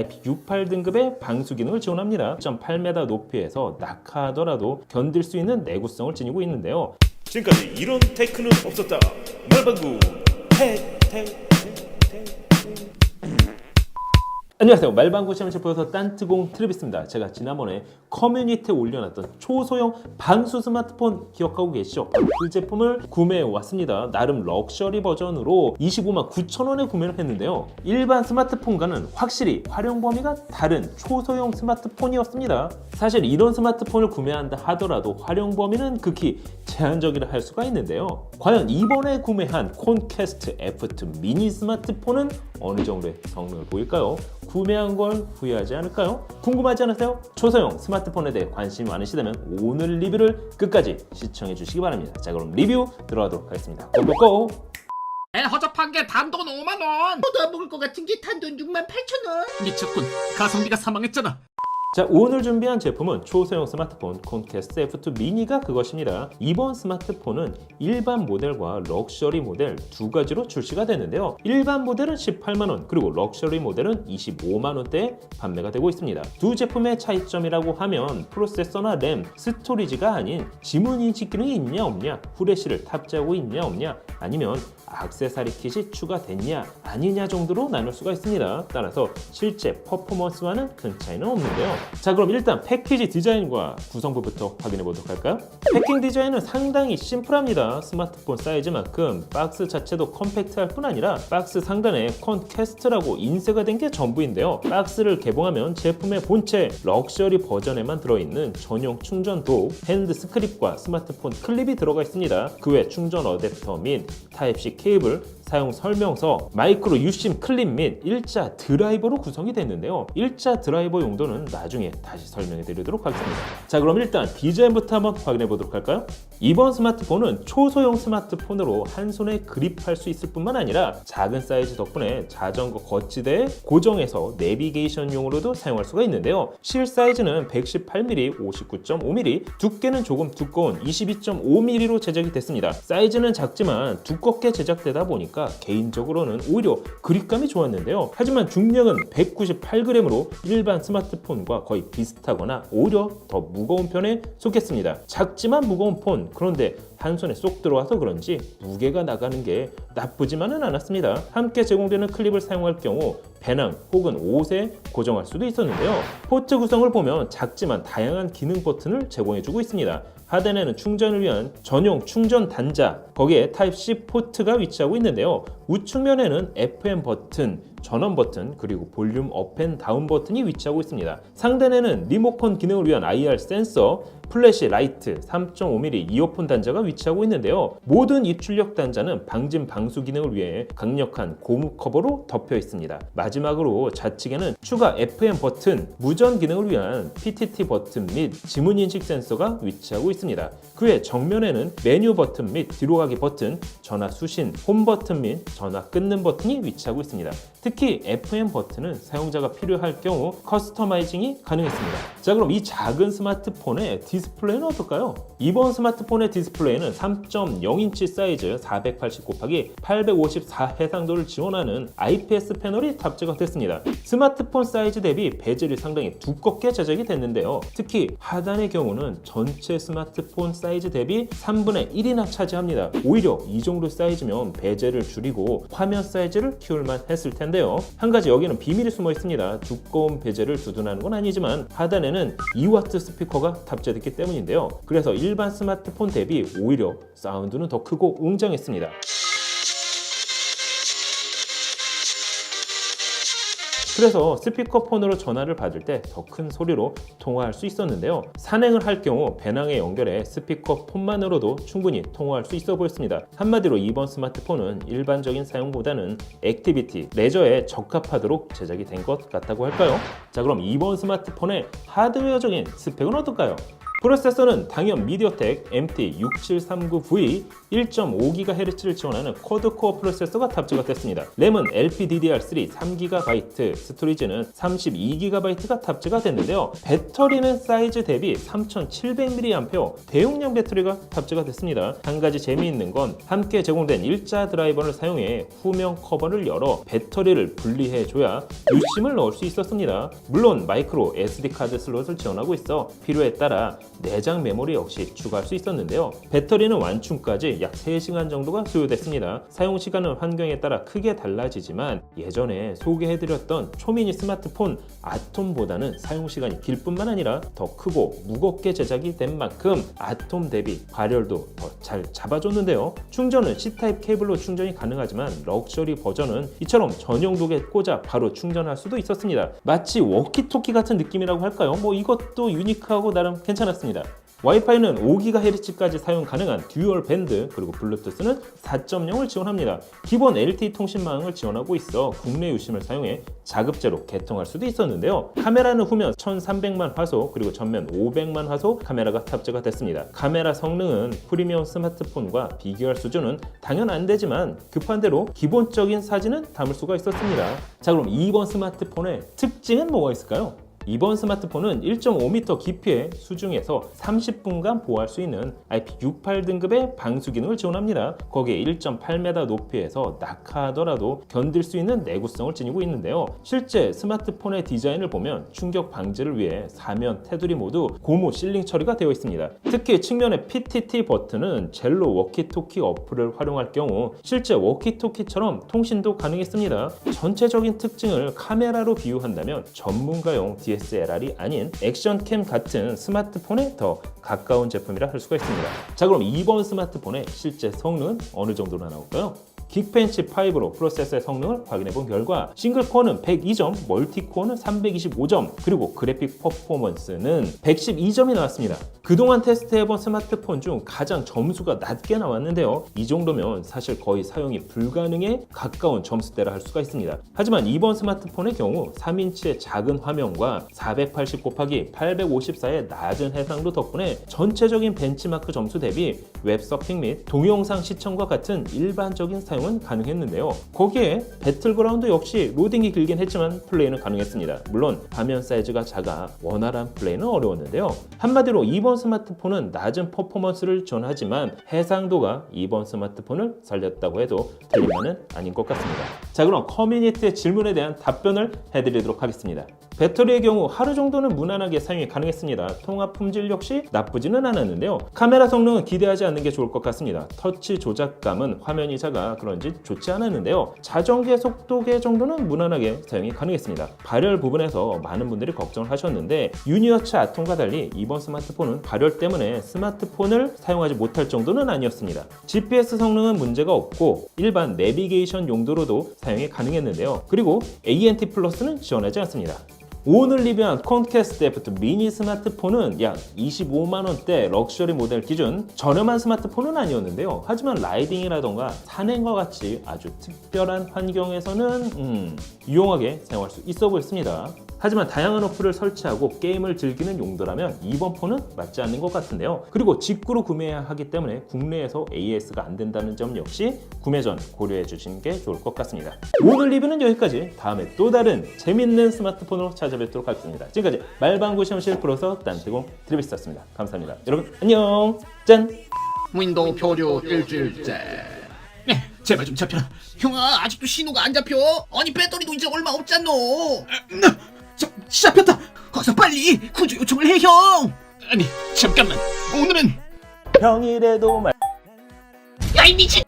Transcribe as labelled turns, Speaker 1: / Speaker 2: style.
Speaker 1: IP68 등급의 방수 기능을 지원합니다. 1.8m 높이에서 낙하하더라도 견딜 수 있는 내구성을 지니고 있는데요.
Speaker 2: 지금까지 이런 테크는 없었다. 말방구
Speaker 1: 안녕하세요. 말방구 시험실 프로서 딴뜨공 트리비스입니다. 제가 지난번에 커뮤니티에 올려놨던 초소형 방수 스마트폰 기억하고 계시죠? 그 제품을 구매해 왔습니다. 나름 럭셔리 버전으로 25만 9천 원에 구매를 했는데요. 일반 스마트폰과는 확실히 활용 범위가 다른 초소형 스마트폰이었습니다. 사실 이런 스마트폰을 구매한다 하더라도 활용 범위는 극히 제한적이라 할 수가 있는데요. 과연 이번에 구매한 콘캐스트 F2 미니 스마트폰은 어느 정도의 성능을 보일까요? 구매한 걸 후회하지 않을까요? 궁금하지 않으세요? 초소형 스마트폰에 대해 관심이 많으시다면 오늘 리뷰를 끝까지 시청해 주시기 바랍니다. 자, 그럼 리뷰 들어가도록 하겠습니다. 고고고!
Speaker 3: 허접한 게 단돈 5만원.
Speaker 4: 더 먹을 것 같은 게 단돈 68,000원.
Speaker 3: 미쳤군. 가성비가 사망했잖아.
Speaker 1: 자, 오늘 준비한 제품은 초소형 스마트폰 콘캐스트 F2 미니가 그것입니다. 이번 스마트폰은 일반 모델과 럭셔리 모델 두 가지로 출시가 됐는데요. 일반 모델은 18만원, 그리고 럭셔리 모델은 25만원대에 판매가 되고 있습니다. 두 제품의 차이점이라고 하면 프로세서나 램, 스토리지가 아닌 지문 인식 기능이 있냐 없냐, 후레쉬를 탑재하고 있냐 없냐, 아니면 액세서리 킷이 추가됐냐 아니냐 정도로 나눌 수가 있습니다. 따라서 실제 퍼포먼스와는 큰 차이는 없는데요. 자, 그럼 일단 패키지 디자인과 구성부부터 확인해 보도록 할까요? 패킹 디자인은 상당히 심플합니다. 스마트폰 사이즈만큼 박스 자체도 컴팩트할 뿐 아니라 박스 상단에 콘캐스트라고 인쇄가 된 게 전부인데요. 박스를 개봉하면 제품의 본체 럭셔리 버전에만 들어있는 전용 충전도, 핸드 스크립과 스마트폰 클립이 들어가 있습니다. 그 외 충전 어댑터 및 타입C 케이블, 사용 설명서, 마이크로 유심 클립 및 일자 드라이버로 구성이 됐는데요. 일자 드라이버 용도는 나중에 다시 설명해 드리도록 하겠습니다. 자, 그럼 일단 디자인부터 한번 확인해 보도록 할까요? 이번 스마트폰은 초소형 스마트폰으로 한 손에 그립할 수 있을 뿐만 아니라 작은 사이즈 덕분에 자전거 거치대에 고정해서 내비게이션용으로도 사용할 수가 있는데요. 실 사이즈는 118mm, 59.5mm, 두께는 조금 두꺼운 22.5mm로 제작이 됐습니다. 사이즈는 작지만 두껍게 제작되다 보니까 개인적으로는 오히려 그립감이 좋았는데요. 하지만 중량은 198g으로 일반 스마트폰과 거의 비슷하거나 오히려 더 무거운 편에 속했습니다. 작지만 무거운 폰, 그런데 한 손에 쏙 들어와서 그런지 무게가 나가는 게 나쁘지만은 않았습니다. 함께 제공되는 클립을 사용할 경우 배낭 혹은 옷에 고정할 수도 있었는데요. 포트 구성을 보면 작지만 다양한 기능 버튼을 제공해주고 있습니다. 하단에는 충전을 위한 전용 충전 단자, 거기에 타입C 포트가 위치하고 있는데요. 우측면에는 FM 버튼, 전원 버튼, 그리고 볼륨 업 앤 다운 버튼이 위치하고 있습니다. 상단에는 리모컨 기능을 위한 IR 센서, 플래시 라이트, 3.5mm 이어폰 단자가 위치하고 있는데요. 모든 입출력 단자는 방진 방수 기능을 위해 강력한 고무 커버로 덮여 있습니다. 마지막으로 좌측에는 추가 FM 버튼, 무전 기능을 위한 PTT 버튼 및 지문 인식 센서가 위치하고 있습니다. 그외 정면에는 메뉴 버튼 및 뒤로 가기 버튼, 전화 수신, 홈 버튼 및 전화 끊는 버튼이 위치하고 있습니다. 특히 FM 버튼은 사용자가 필요할 경우 커스터마이징이 가능했습니다. 자, 그럼 이 작은 스마트폰의 디스플레이는 어떨까요? 이번 스마트폰의 디스플레이는 3.0인치 사이즈 480x854 해상도를 지원하는 IPS 패널이 탑재가 됐습니다. 스마트폰 사이즈 대비 베젤이 상당히 두껍게 제작이 됐는데요. 특히 하단의 경우는 전체 스마트폰 사이즈 대비 3분의 1이나 차지합니다. 오히려 이 정도 사이즈면 베젤을 줄이고 화면 사이즈를 키울만 했을 텐데요. 한 가지 여기는 비밀이 숨어 있습니다. 두꺼운 베젤을 두둔하는 건 아니지만 하단에는 2W 스피커가 탑재됐기 때문인데요. 그래서 일반 스마트폰 대비 오히려 사운드는 더 크고 웅장했습니다. 그래서 스피커폰으로 전화를 받을 때 더 큰 소리로 통화할 수 있었는데요. 산행을 할 경우 배낭에 연결해 스피커폰만으로도 충분히 통화할 수 있어 보였습니다. 한마디로 이번 스마트폰은 일반적인 사용보다는 액티비티, 레저에 적합하도록 제작이 된 것 같다고 할까요? 자, 그럼 이번 스마트폰의 하드웨어적인 스펙은 어떨까요? 프로세서는 당연 미디어텍 MT6739V 1.5GHz를 지원하는 쿼드코어 프로세서가 탑재가 됐습니다. 램은 LPDDR3 3GB, 스토리지는 32GB가 탑재가 됐는데요. 배터리는 사이즈 대비 3700mAh 대용량 배터리가 탑재가 됐습니다. 한 가지 재미있는 건 함께 제공된 일자 드라이버를 사용해 후면 커버를 열어 배터리를 분리해줘야 유심을 넣을 수 있었습니다. 물론 마이크로 SD카드 슬롯을 지원하고 있어 필요에 따라 내장 메모리 역시 추가할 수 있었는데요. 배터리는 완충까지 약 3시간 정도가 소요됐습니다. 사용 시간은 환경에 따라 크게 달라지지만 예전에 소개해드렸던 초미니 스마트폰 아톰보다는 사용 시간이 길 뿐만 아니라 더 크고 무겁게 제작이 된 만큼 아톰 대비 발열도 더 잘 잡아줬는데요. 충전은 C타입 케이블로 충전이 가능하지만 럭셔리 버전은 이처럼 전용 독에 꽂아 바로 충전할 수도 있었습니다. 마치 워키토키 같은 느낌이라고 할까요? 이것도 유니크하고 나름 괜찮았습니다. 와이파이는 5GHz까지 사용 가능한 듀얼 밴드, 그리고 블루투스는 4.0을 지원합니다. 기본 LTE 통신망을 지원하고 있어 국내 유심을 사용해 자급제로 개통할 수도 있었는데요. 카메라는 후면 1300만 화소 그리고 전면 500만 화소 카메라가 탑재가 됐습니다. 카메라 성능은 프리미엄 스마트폰과 비교할 수준은 당연 안 되지만 급한 대로 기본적인 사진은 담을 수가 있었습니다. 자, 그럼 이번 스마트폰의 특징은 뭐가 있을까요? 이번 스마트폰은 1.5m 깊이의 수중에서 30분간 보호할 수 있는 IP68 등급의 방수 기능을 지원합니다. 거기에 1.8m 높이에서 낙하하더라도 견딜 수 있는 내구성을 지니고 있는데요. 실제 스마트폰의 디자인을 보면 충격 방지를 위해 사면 테두리 모두 고무 실링 처리가 되어 있습니다. 특히 측면의 PTT 버튼은 젤로 워키토키 어플을 활용할 경우 실제 워키토키처럼 통신도 가능했습니다. 전체적인 특징을 카메라로 비유한다면 전문가용 DSLR이 아닌 액션캠 같은 스마트폰에 더 가까운 제품이라 할 수가 있습니다. 자, 그럼 이번 스마트폰의 실제 성능은 어느 정도나 나올까요? 긱벤치 5로 프로세서의 성능을 확인해 본 결과 싱글코어는 102점, 멀티코어는 325점, 그리고 그래픽 퍼포먼스는 112점이 나왔습니다. 그동안 테스트해본 스마트폰 중 가장 점수가 낮게 나왔는데요. 이 정도면 사실 거의 사용이 불가능에 가까운 점수대라 할 수가 있습니다. 하지만 이번 스마트폰의 경우 3인치의 작은 화면과 480 곱하기 854의 낮은 해상도 덕분에 전체적인 벤치마크 점수 대비 웹서핑 및 동영상 시청과 같은 일반적인 사용은 가능했는데요. 거기에 배틀그라운드 역시 로딩이 길긴 했지만 플레이는 가능했습니다. 물론 화면 사이즈가 작아 원활한 플레이는 어려웠는데요. 한마디로 이번 스마트폰은 낮은 퍼포먼스를 지원하지만 해상도가 이번 스마트폰을 살렸다고 해도 틀린 말은 아닌 것 같습니다. 자, 그럼 커뮤니티의 질문에 대한 답변을 해드리도록 하겠습니다. 배터리의 경우 하루 정도는 무난하게 사용이 가능했습니다. 통화 품질 역시 나쁘지는 않았는데요. 카메라 성능은 기대하지 않는 게 좋을 것 같습니다. 터치 조작감은 화면이 작아 그런지 좋지 않았는데요. 자전계 속도계 정도는 무난하게 사용이 가능했습니다. 발열 부분에서 많은 분들이 걱정을 하셨는데 유니어츠 아톰과 달리 이번 스마트폰은 발열 때문에 스마트폰을 사용하지 못할 정도는 아니었습니다. GPS 성능은 문제가 없고 일반 내비게이션 용도로도 사용이 가능했는데요. 그리고 ANT 플러스는 지원하지 않습니다. 오늘 리뷰한 콘캐스트 F2 미니 스마트폰은 약 25만원대 럭셔리 모델 기준 저렴한 스마트폰은 아니었는데요. 하지만 라이딩이라던가 산행과 같이 아주 특별한 환경에서는 유용하게 사용할 수 있어 보였습니다. 하지만 다양한 어플을 설치하고 게임을 즐기는 용도라면 이번 폰은 맞지 않는 것 같은데요. 그리고 직구로 구매해야 하기 때문에 국내에서 AS가 안 된다는 점 역시 구매 전 고려해 주시는 게 좋을 것 같습니다. 오늘 리뷰는 여기까지. 다음에 또 다른 재밌는 스마트폰으로 찾아뵙도록 하겠습니다. 지금까지 말방구 시험실 프로서 딴티공 드리비스였습니다. 감사합니다. 여러분 안녕. 짠.
Speaker 3: 윈도우 표류 일주일째. 네, 제발 좀 잡혀라.
Speaker 4: 형아, 아직도 신호가 안 잡혀. 아니, 배터리도 이제 얼마 없잖아.
Speaker 3: 잡혔다.
Speaker 4: 어서 빨리 구조 요청을 해, 형.
Speaker 3: 아니, 잠깐만. 오늘은
Speaker 1: 평일에도
Speaker 4: 야, 이 미친.